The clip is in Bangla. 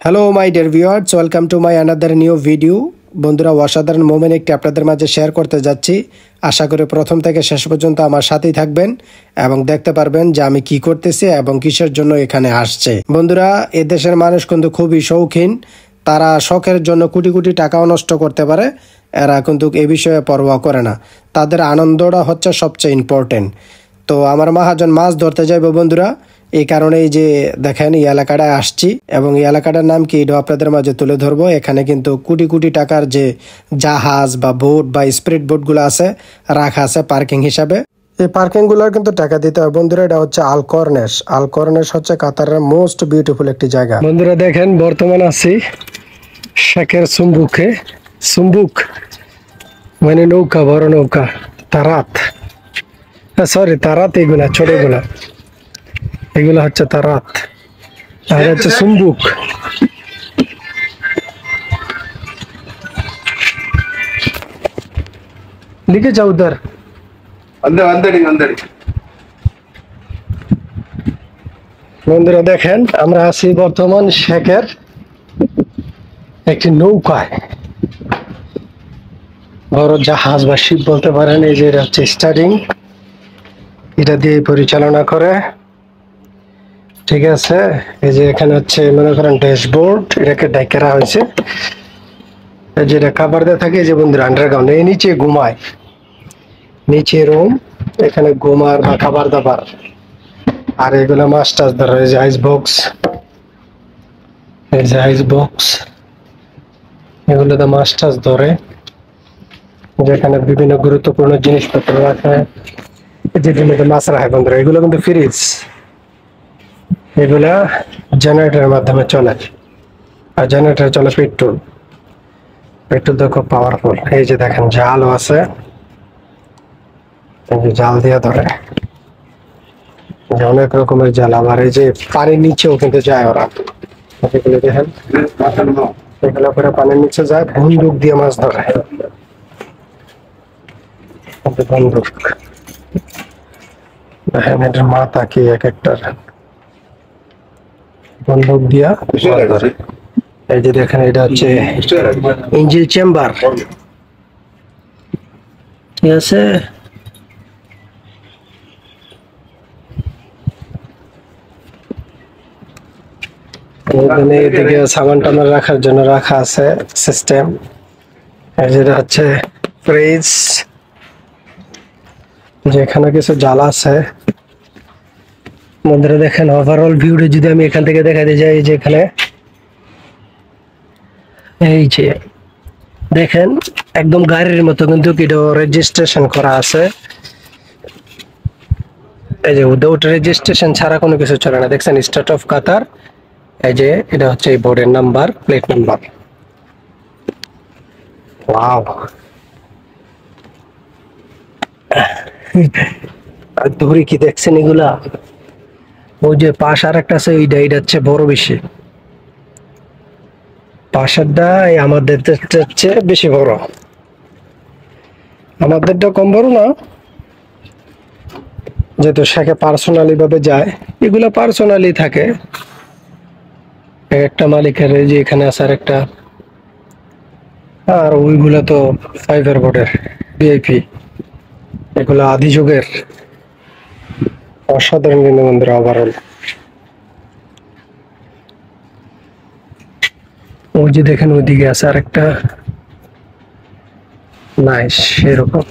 Hello my dear viewers, welcome to my another new video. বন্ধুরা, অসাধারণ মোমেন্ট একটি আপনাদের মাঝে শেয়ার করতে যাচ্ছি। আশা করি প্রথম থেকে শেষ পর্যন্ত আমার সাথেই থাকবেন এবং দেখতে পারবেন যে আমি কি করতেছি এবং কিসের জন্য এখানে আসছে। বন্ধুরা, এ দেশের মানুষ কিন্তু খুবই শৌখিন। তারা শখের জন্য কোটি কোটি টাকাও নষ্ট করতে পারে, এরা কিন্তু এ বিষয়ে পরোয়া করে না। তাদের আনন্দটা হচ্ছে সবচেয়ে ইম্পর্টেন্ট। তো আমার মহাজন মাছ ধরতে যাইব বন্ধুরা, এই কারণেই যে দেখেন এই এলাকাটায় আসছি এবং এই এলাকাটার নাম কি এটা আপনাদের মাঝে তুলে ধরবো। এখানে কিন্তু কোটি কোটি টাকার যে জাহাজ বা বোট বা স্পিড বোটগুলো আছে রাখা আছে পার্কিং হিসাবে। এই পার্কিং গুলোর কিন্তু টাকা দিতে হয় বন্ধুরা। এটা হচ্ছে আলকর্নেস। আলকর্নেস হচ্ছে কাতারের মোস্ট বিউটিফুল একটি জায়গা। বন্ধুরা দেখেন, বর্তমান আছি শেখের সুম্বুকে। সুম্বুক মানে নৌকা, বড় নৌকা, তারাত, সরি তারাত, এগুলা ছোটগুলা, এগুলো হচ্ছে তারাত আর হচ্ছে সুম্বুক। লিখে যাও উধার। বন্ধুরা দেখেন, আমরা আছি বর্তমান শেখের একটি নৌকায়, বড় জাহাজ বা শিপ বলতে পারেন। এই যে এটা হচ্ছে স্টারিং, এটা দিয়ে পরিচালনা করে, ঠিক আছে। এই যে এখানে হচ্ছে মনে করেন ড্যাশবোর্ড, এটাকে ডাইকেরা হয়েছে। এই যেটা খাবার দিয়ে থাকে, এই যে বন্ধুরা আন্ডারগ্রাউন্ড, এই নিচে ঘুমায়, নিচে রুম, এখানে ঘুমার বা খাবার দাবার। আর এগুলো মাছ টাছ ধরা, এই যে আইস বক্স, এই যে আইস বক্স, এগুলোতে মাছ টাছ ধরে, যেখানে বিভিন্ন গুরুত্বপূর্ণ জিনিসপত্র রাখে, যেগুলোতে মাছ রাখে বন্ধুরা। এগুলো কিন্তু ফ্রিজ, এগুলা জেনারেটরের মাধ্যমে চলে, আর জেনারেটর চলে পেট্রোল। পেট্রোল তো খুব পাওয়ারফুল। এই যে দেখেন জালও আছে, এই যে জাল দিয়ে ধরে, অনেক রকমের জাল। আবার এই যে পানির নিচেও কিন্তু যায় ওরা, এগুলো দেখেন, এগুলো করে পানির নিচে যায়, বন্দুক দিয়ে মাছ ধরে, বন্দুক দেখেন, এটার মাথা কি এক একটার, বন্দুক দিয়া মাছ ধরে। এই যে দেখেন, এটা হচ্ছে ইঞ্জিন চেম্বার, ঠিক আছে। এদিকে সামান টামান রাখার জন্য রাখা আছে সিস্টেম। যেটা হচ্ছে ফ্রিজ, যেখানে কিছু জ্বালা আছে। বন্ধুরা দেখেন, ওভারঅল ভিউটা যদি আমি এখান থেকে দেখাতে যাই, যে এখানে এই যে দেখেন একদম গাড়ির মতো কিন্তু এটা রেজিস্ট্রেশন করা আছে। এই যে উইদাউট রেজিস্ট্রেশন ছাড়া কোনো কিছু চলে না। দেখছেন স্টেট অফ কাতার, এই যে এটা হচ্ছে এই বোর্ডের নাম্বার, প্লেট নাম্বার। ওয়াও, আর দূরে কি দেখছেন এগুলা? ওই যে পাশ আর একটা আছে, ওইটা, এটা হচ্ছে বড় বেশি। পাশেরটা আমাদের চেয়ে বেশি বড়, আমাদেরটা কম বড় না, যেহেতু শেখে পার্সোনালি ভাবে যায়। এগুলা পার্সোনালি থাকে একটা মালিকের। এই যে এখানে আছে আর একটা, আর ওইগুলা তো ফাইবার বোর্ডের ভিআইপি, এগুলো আদি যুগের। অসাধারণ কিন্তু বন্ধুরা ওভারঅল। ওই যে দেখেন ওইদিকে আছে আর একটা, নাইস, সেরকম।